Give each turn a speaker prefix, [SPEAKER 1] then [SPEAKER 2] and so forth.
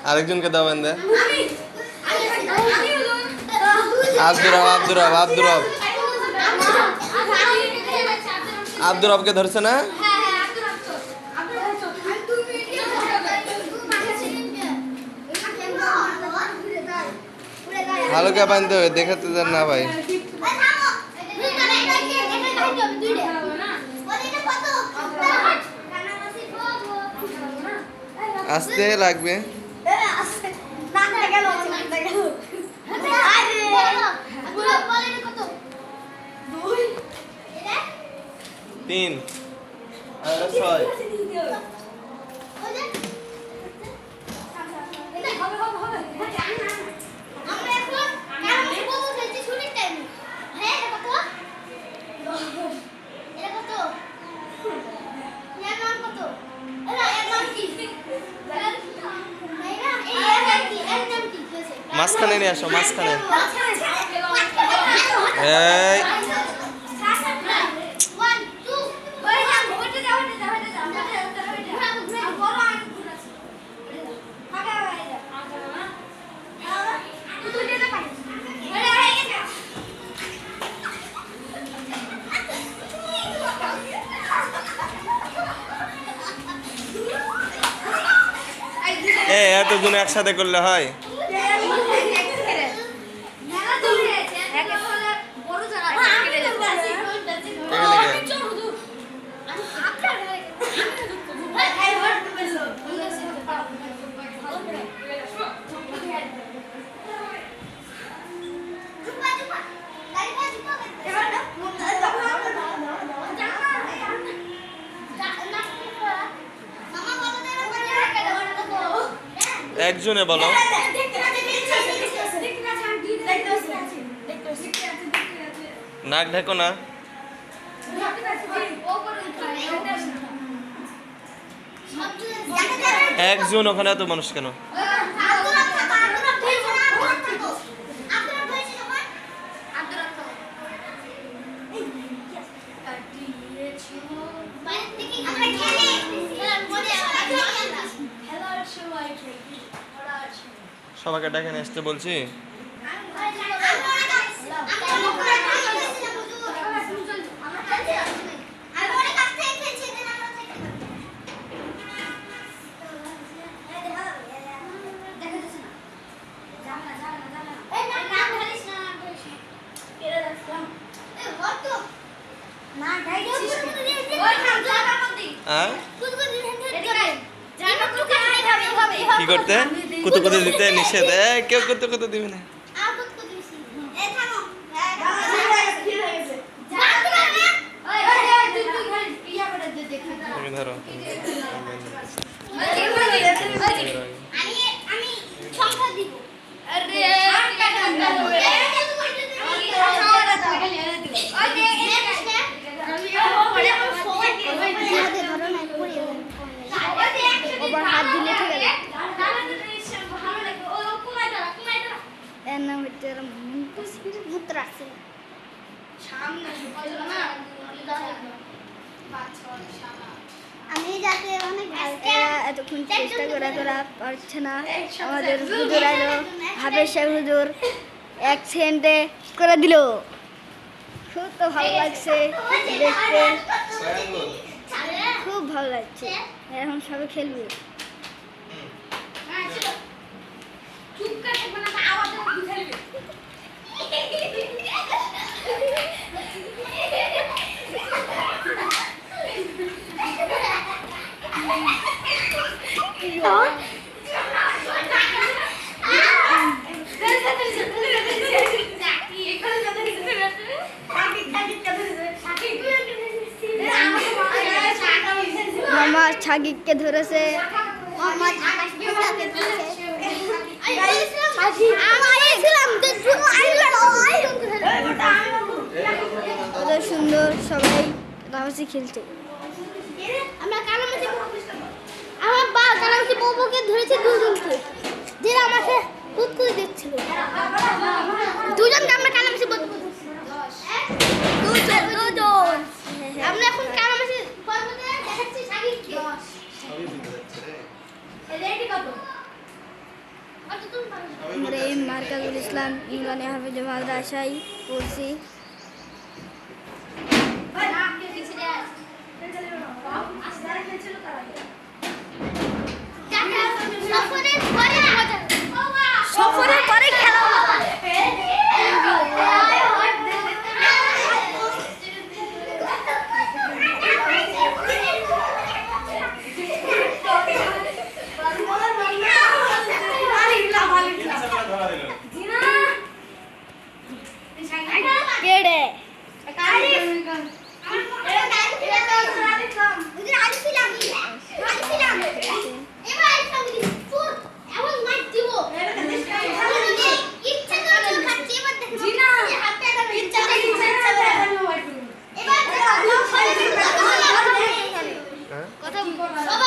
[SPEAKER 1] আরেকজনকে দাবেন দে। আব্দুর রবকে ধরছে না? ভালো কে বানতে হবে, দেখাতে দেন না ভাই। আসতে লাগবে। 3 আর 6 মাঝখানে নিয়ে আসো, মাঝখানে। এই এতজন একসাথে করলে হয়? একজনে বলো। নাক ঢেকো না। একজন ওখানে এত মানুষ কেন? সবাইকে ডেকে নিয়ে আসতে বলছি। কি করতে? কুতু কুতু দিতে নিষেধ। কেউ কুতু কুতু দিবি না। ধরো হাত দিলে ঠিক আছে। এর নাম হচ্ছে আমি যাতে অনেক এতক্ষণ চেষ্টা করে করা পারছে না। আমাদের হুজুর আইলো, হাফেজ সাহেব হুজুর 1 সেকেন্ডে করে দিল। খুব তো ভালো লাগছে দেখতে, খুব ভালো লাগছে। এখন সবাই খেলবে। মোহাম্মদ সাকিবকে ধরেছে। কত সুন্দর সবাই কানামাছি খেলছে। আমার বা কানামাছি বউকে ধরেছে দুজনকে, যারা আমাকে কুতকুত দিচ্ছিল। দুজনকে আমরা কানামাছি বলতে দুজন। আমরা এখন কানামাছি পর্বতে দেখাচ্ছি সাকিবকে। রেডি কত? মার্কাজুল ইসলাম ইমরানি হাফিজ মাদ্রাসায় পড়ছি। সফরের পরে খেলা কেড়ে কথা